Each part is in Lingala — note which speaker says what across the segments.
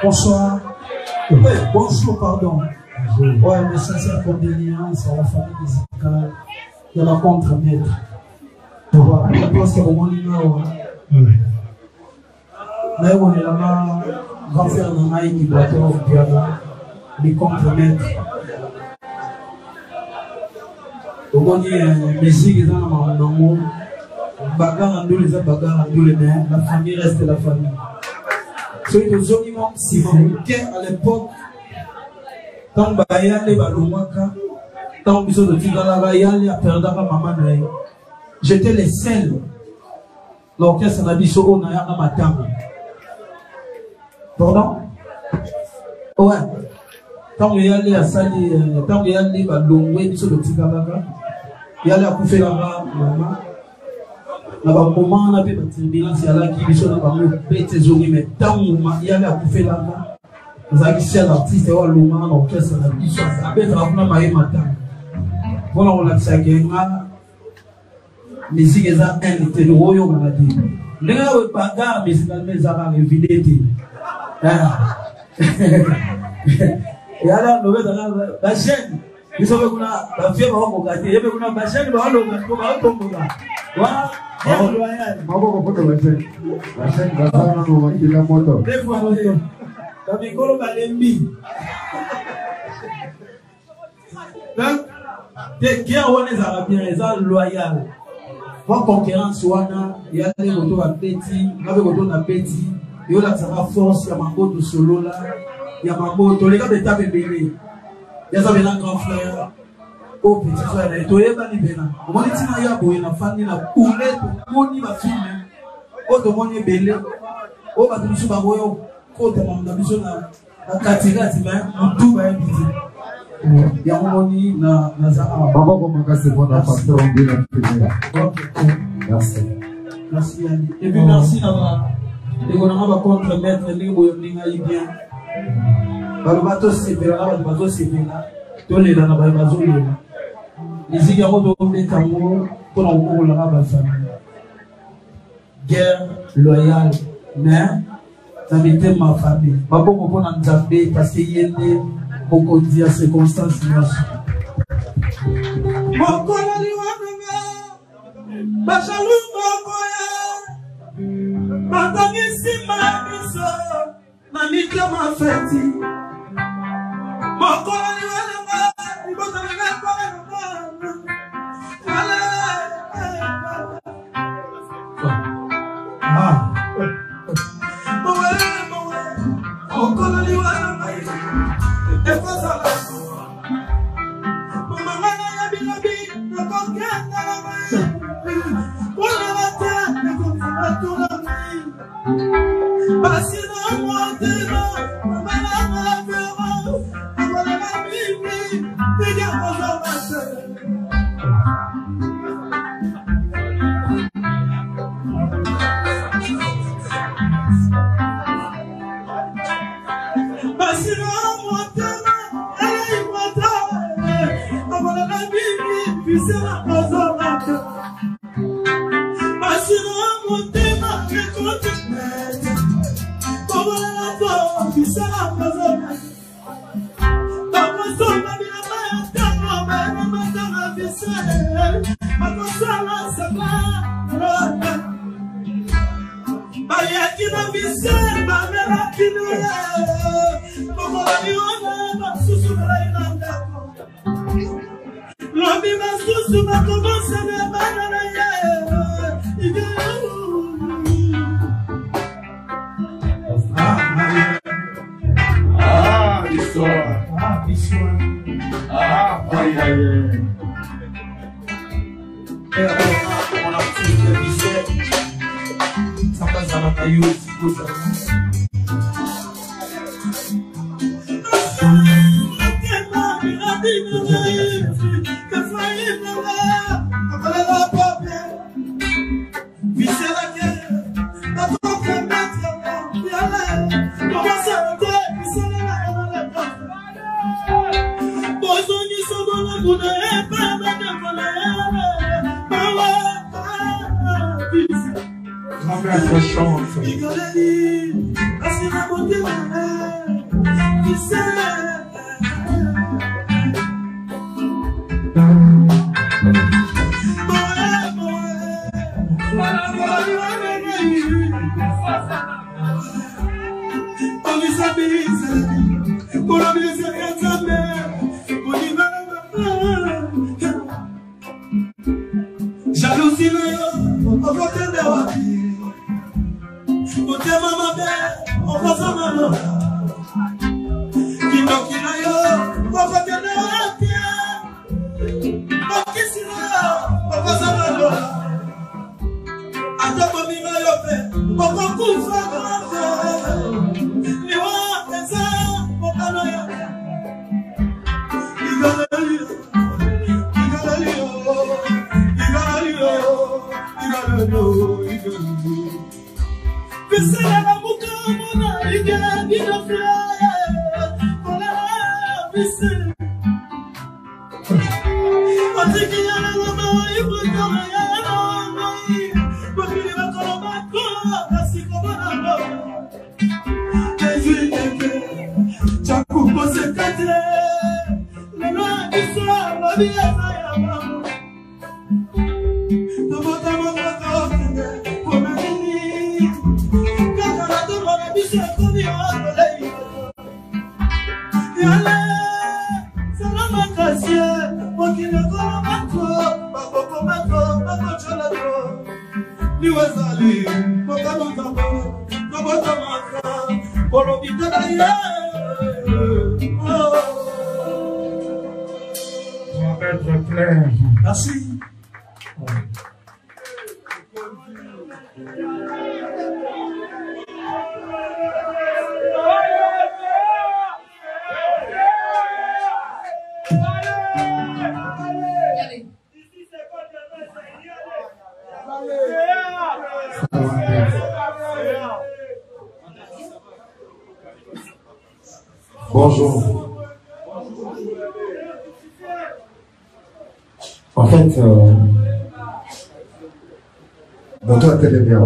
Speaker 1: Bonsoir. Bonjour, pardon. Ouais, mes sincères condoléances à la famille musicale de la contre-maître. Je pense que au moment où on est là-bas, grand frère Nanaï qui doit être au piano, les contre-maîtres. Au moment où musique est dans le monde, bagarre en deux, les bagarres en deux, les mains, la famille reste la famille. Celui que Zonimon Simon, à l'époque, quand Bayale Balomaka, quand Biso de Tigala Bayale a perdu maman, j'étais le seul. L'orchestre n'a Biso au Naya Matang. Pardon? Ouais. Quand il y a à Sali, quand il y a les Balomwe, Biso de Tigala, il y a la Koufé là-bas, maman. Là-bas, comment on a fait la tribunal, c'est là qui Biso n'a pas été zoni, mais tant il y a la Koufé là-bas. Vous avez dit l'artiste et l'homme l'orchestre n'a Biso. Après, il y a un matin. Voilà, on a dit ça. Musique est un été de royaume, on a dit. Les gars, vous bagarre, mais c'est dans les arabes, évidemment. Et alors, nous avons la chaîne. Nous avons la fièvre, on va gâter. Nous avons la chaîne, on va gâter. Voilà. La chaîne, la moto. La micro va l'ennemi. Donc, qui a les Arabiens, les Arabes loyaux. Pour concurrence, il y a des motos à petit, il y a des motos à petit, il y a la force, il y a ma moto solo là, il y a ma moto, les gars de taper bébé. Il y a un grand frère. Oh, petit frère, il y a un libéral. Au moins, il y a un famille, il y a un poulet, il y a un film. Oh, tout le monde est belé. Oh, bah, tu me suis pas voyé. Oh, tu m'as mis sur la catégorie, tout va être busy. Il y a un moment qui n'a pas merci. Merci. Et puis merci d'avoir. Et on a contre maître les bien. Le bateau c'est bien là, le bateau c'est bien là. Tous les dans la bateau là. Les ignorants doivent être amoureux pour l'encourager la famille. Guerre loyale, mais ça m'était ma famille. Pas pour qu'on en Zambie parce qu'il y a des beaucoup de circonstances. Mon colonel Bachalou Mokoya Matangisi Mamiso Mamika Mafeti Mokola Liwananga Ibotananga Kwa Mokola Liwananga Efasala Mamana Yabilabi Nakokenda
Speaker 2: Maître chante.
Speaker 1: Jalousie, on va te on va s'en aller. Merci.
Speaker 3: Bonjour. En fait, mon toit est bien,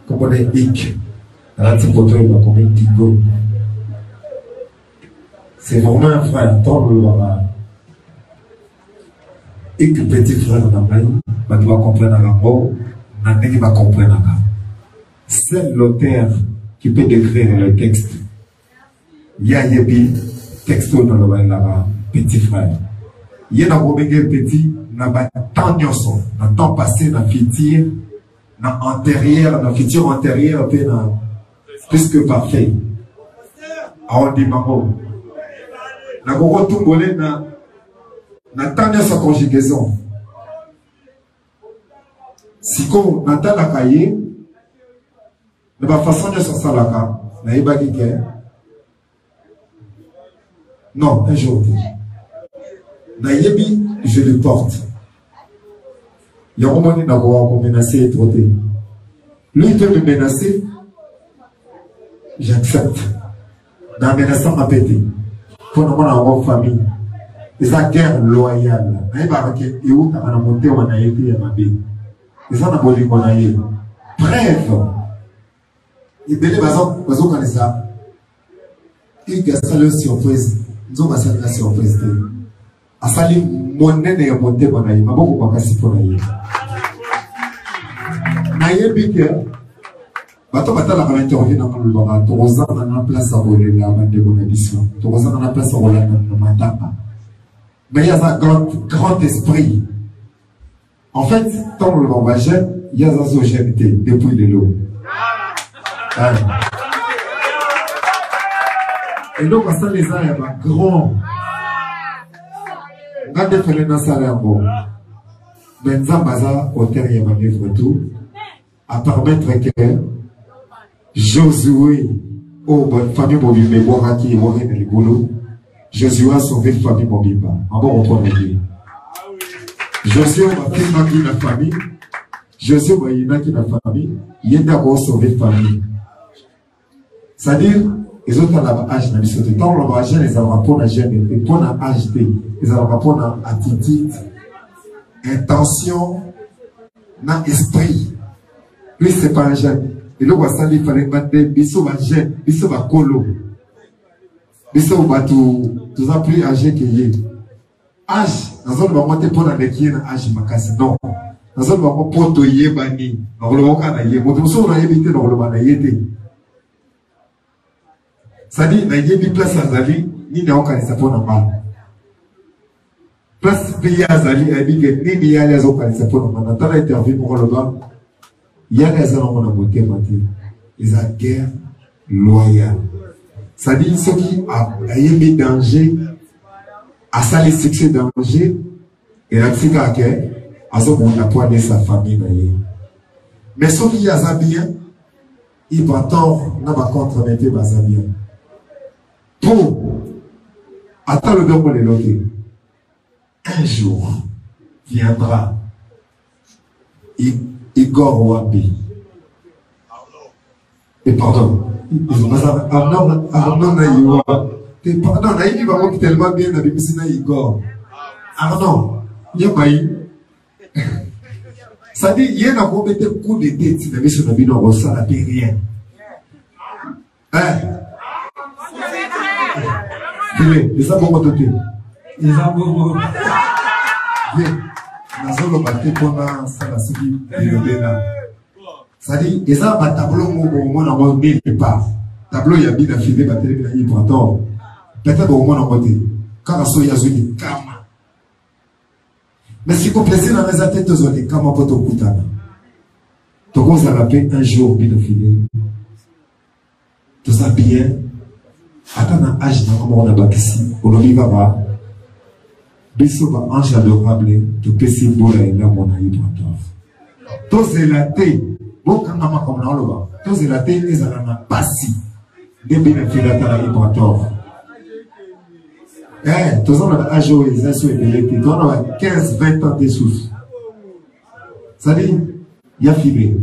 Speaker 3: comme on est hic, dans la petite photo, il va comme un tigo. C'est vraiment un frère, tant le baba. Et que petit frère dans la main, bah tu vas comprendre la mort, maintenant il va comprendre. C'est l'auteur qui peut décrire le texte. Il y a un texto dans le bain là-bas, petit frère. Il y a un petit, n'a pas tant de temps passé dans le futur, dans antérieur, dans le futur antérieur, plus que parfait. On dit maman. N'a pas retourné dans tant de conjugaison. Si on entend la cahier, de la façon de se salaka, n'a pas dit que. Non, un jour. Naïebi, je le porte. Il y a un moment où on menacé et trotté. Lui, il peut me menacer. J'accepte. Dans la menace, on m'a pété. Pour nous, on a une famille. Et ça, guerre loyale. Il y a un où on a monté, on a été, on a été. Et ça, on a volé, on a été. Bref. Il y a des gens qui ont ça. Il y a une surprise. Nous avons une surprise. Asali monene ya monte banayi maboko kwa kasi pona ye na yebike bato batala kana interview na kulu baba toza na place à voler la bande de biso toza na place à voler na matapa mais il y a un grand esprit en fait tant le baba jeune il y a un société depuis de l'eau et donc ça les a un grand quand tu fais le salambo, Benzambaza, auteur et ma livre tout, à permettre que Josué, oh, bonne famille Mobimba, Boraki et Morine et Ligolo, Josué a sauvé la famille Mobimba. En bon, on peut le dire. Josué va faire qui la famille, Josué va y qui la famille, il est d'abord sauvé la famille. C'est-à-dire, les autres ont l'âge de l'histoire. Tant que l'âge les ont rapport à gêne, et pour l'âge ils ont rapport à attitude, intention, dans esprit. Lui, c'est pas un jeune. Et là, il fallait battre Bissot va jeune, Bissot va colo. Bissot va tout ça plus âgé que lui. Âge, dans un moment, tu pour la qui est âge, non. Dans un moment, pour te y bani, dans le moment, il y a mon évité dans le moment, ça dit, il y a une place à Zali, ni n'a aucun sapon en bas. Place pays à Zali, il y a les autres sapon en bas. Dans l'interview pour le bas, il y a des gens qui ont voté matin. Ils ont guerre loyale. Ça dit, ceux qui ont mis danger, à ça les succès danger, et la psychiatre, à ce qu'on a poigné sa famille. Mais ceux qui ont bien, ils vont tort, n'a pas contre-mettre bien. Pour attends le verbe de l'autre. Un jour viendra Igor Wabi. Et pardon. Pardon, il va manquer tellement bien la Bible, Igor. Arnon, il y a pas eu. Ça dit, il y a un coup de tête, si la vie sur la vie n'en ressent rien. Hein? Les abos dotés.
Speaker 1: Les abos.
Speaker 3: Bien. Nous allons battre pour la suivi de là. Ça dit, les abos tableau au moins en mille pas. Tableau il y a bien affilé, batterie bien y pour tort. Peut-être au moins en côté. Quand la soya zuni kama. Mais si vous plaisez dans les têtes zoni kama pour ton koutana. Donc on s'en appelle un jour bien affilé. Tout ça bien. Attends un âge dans comment on a bâti ici, on y va pas. Biso va ange adorable, tout petit beau là, là, mon aïe, tout zélaté, bon, quand on a comme on le voit, tout zélaté, ils ont un passi, des bénéfices à la hypothèse. Eh, tous on a âge où ils sont électés, on a 15, 20 ans de sous. Ça dit, il y a filé.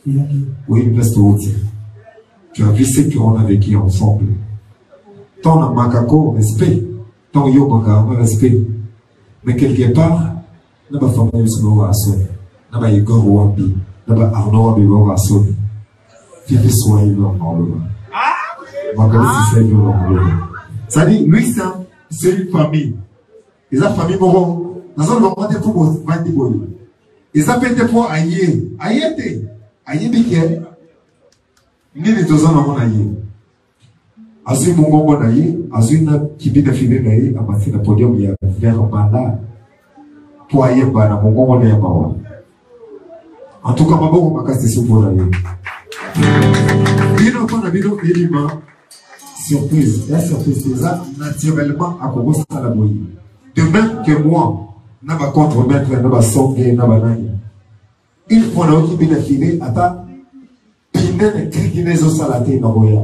Speaker 3: Oui, il reste au tir. Tu as vu ce qu'on a vécu ensemble. Tant on a makako, respect. Tant yo makako, respect. Mais quelque part, n'a pas famille sur le rason. N'a pas Igor Wabi. N'a pas Arnaud Wabi au rason. Fifi soit il dans le bas. Makako si c'est dans le bas. Ça dit, lui, c'est une famille. Les familles moront. Dans un moment, des pour vendre boy. Ils appellent des pour aïe. Aïe, aïe, biquet. Ni les deux ans à mon aïe. Azui mon bon aïe, Azui n'a qui vient de finir l'aïe, à partir du podium, il y a vers un mandat. Pour aïe, bana, mon bon aïe, en tout cas, ma bonne ma casse sur pour l'aïe. Il n'a pas d'habitude d'élément. Surprise. La surprise, c'est ça, naturellement, à cause de la bouille. De même que moi, n'a pas contre-mettre, n'a pas sauver, n'a pas naïe. Il faut qu'on qui vient de finir, attends. Pinen criquinezo salaté na boya.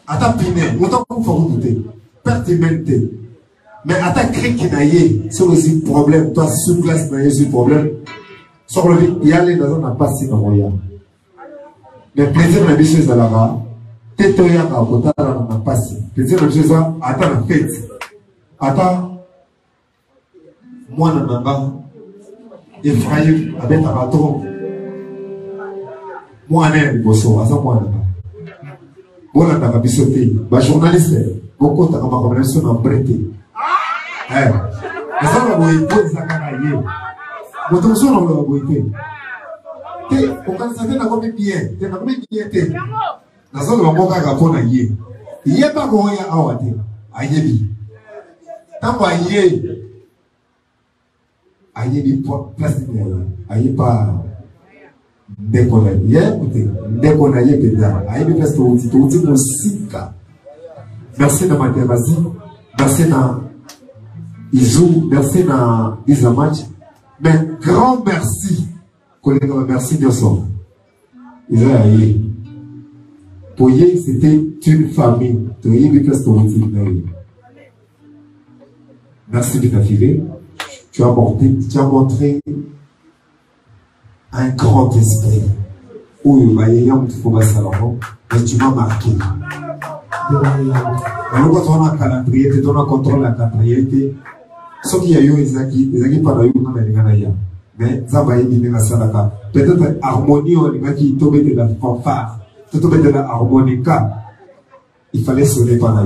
Speaker 3: Ata pinen, autant qu'on faut goûter. Pertinente. Mais ata criquinaye, c'est aussi problème. Toi, sous glace, n'a pas problème. Sur le vide, il y a les dans un passé na boya. Mais plaisir la biche de la ra, tétoya na kota na passé. Plaisir la biche ça, ata la fête. Ata, moi na nanga, Ephraim, avec un bateau. Moi-même, bosso, à ça, moi-même. Voilà, t'as bisoté. Bah, journaliste, beaucoup t'as ma conversation en prêté. Eh, ça va vous aider, ça va aller. Votre son, on va vous aider. T'es, au cas où ça fait, t'as comme bien, t'es comme bien, t'es. Dans ça, on va m'en faire pour naïe. Il n'y a pas qu'on y a à ouate. Aïe, tant qu'on aïe. Aïe, place de l'aïe. Aïe, pas. Déconaye, écoutez, déconaye pédale. Aïe, mais parce que vous dites aussi, merci dans ma vas-y, merci dans Isou, merci dans Isamatch, mais grand merci, collègue, merci de ça. Israël, pour y c'était une famille, tu y es parce que vous dites, merci de t'affiler, tu as montré un grand esprit. Oui, mais tu m'as marqué. Alors, quand on a un calendrier, tu dois contrôler la calendrier. Ce qui y a eu, ils ont pas eu, mais ça va y venir à Salaka. Peut-être harmonie, on dit qu'il tombe de la fanfare, tout tombe de la harmonica. Il fallait sonner par là.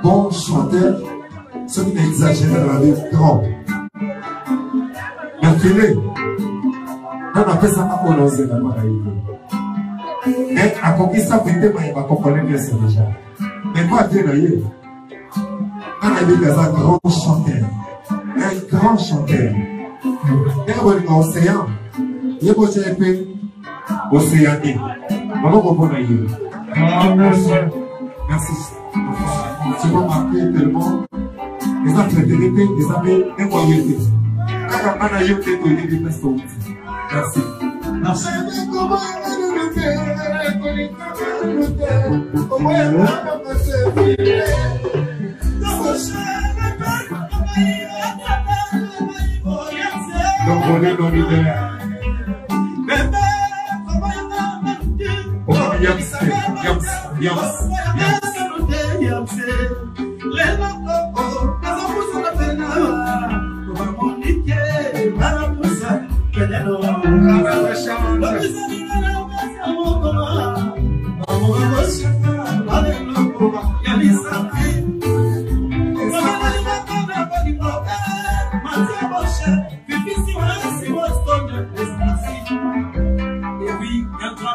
Speaker 3: Bon chanteur, ceux qui exagèrent dans la vie, grand. Mais on appelle ça pas prononcer la Maraïque. Mais à conquérir ça, il va comprendre bien ça déjà. Mais quoi, Dieu n'a eu? On a dit que c'est un grand chanteur. Un grand chanteur. Et on est océan. Il y a beaucoup de océanique. Maman comprend la vie. Merci. Merci. Tu m'as marqué tellement. Les fraternité, les amis, les royautés. Quand on a eu des données, merci. Merci. Donc on est dans l'idée.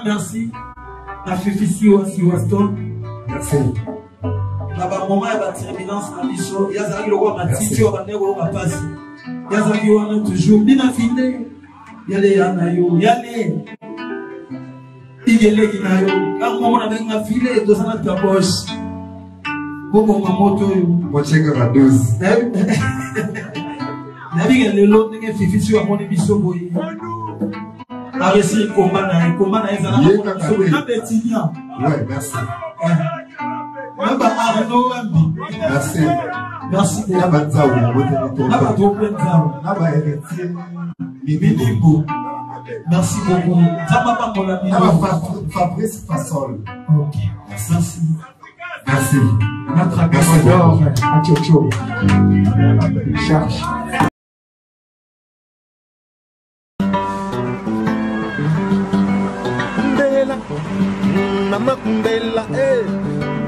Speaker 1: Merci. La Fifi Waston. Merci. La maman est bâtie évidence en bichot. Il y a le roi Mathieu, il y a le roi Passi. Il y a le roi toujours. Bien affiné. Il y a les Yanayo. Il y a les. Il y a les Yanayo. Quand on a bien affilé, tout ça dans ta poche. Beaucoup de moto.
Speaker 3: Moi, je suis à 12.
Speaker 1: Nabi le lot de Fifi sur mon bichot. Avec si combat
Speaker 3: ouais, merci. Merci. Merci.
Speaker 1: Merci beaucoup.
Speaker 3: Fabrice Fassol.
Speaker 1: Ok. Merci.
Speaker 3: Merci.
Speaker 1: Notre ambassadeur à Tchotcho. Cherche.
Speaker 2: Mama Kumbela,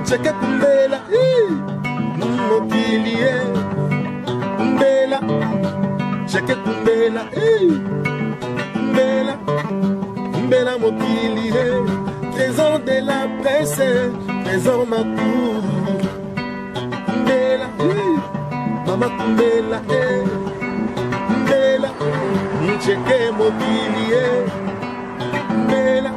Speaker 2: Cheke Kumbela, Mokili, Kumbela, Cheke Kumbela, Kumbela, Kumbela Mokili, trésor de la presse, trésor ma cour, Kumbela, Mama Kumbela, Kumbela, cheke mokili ye mbela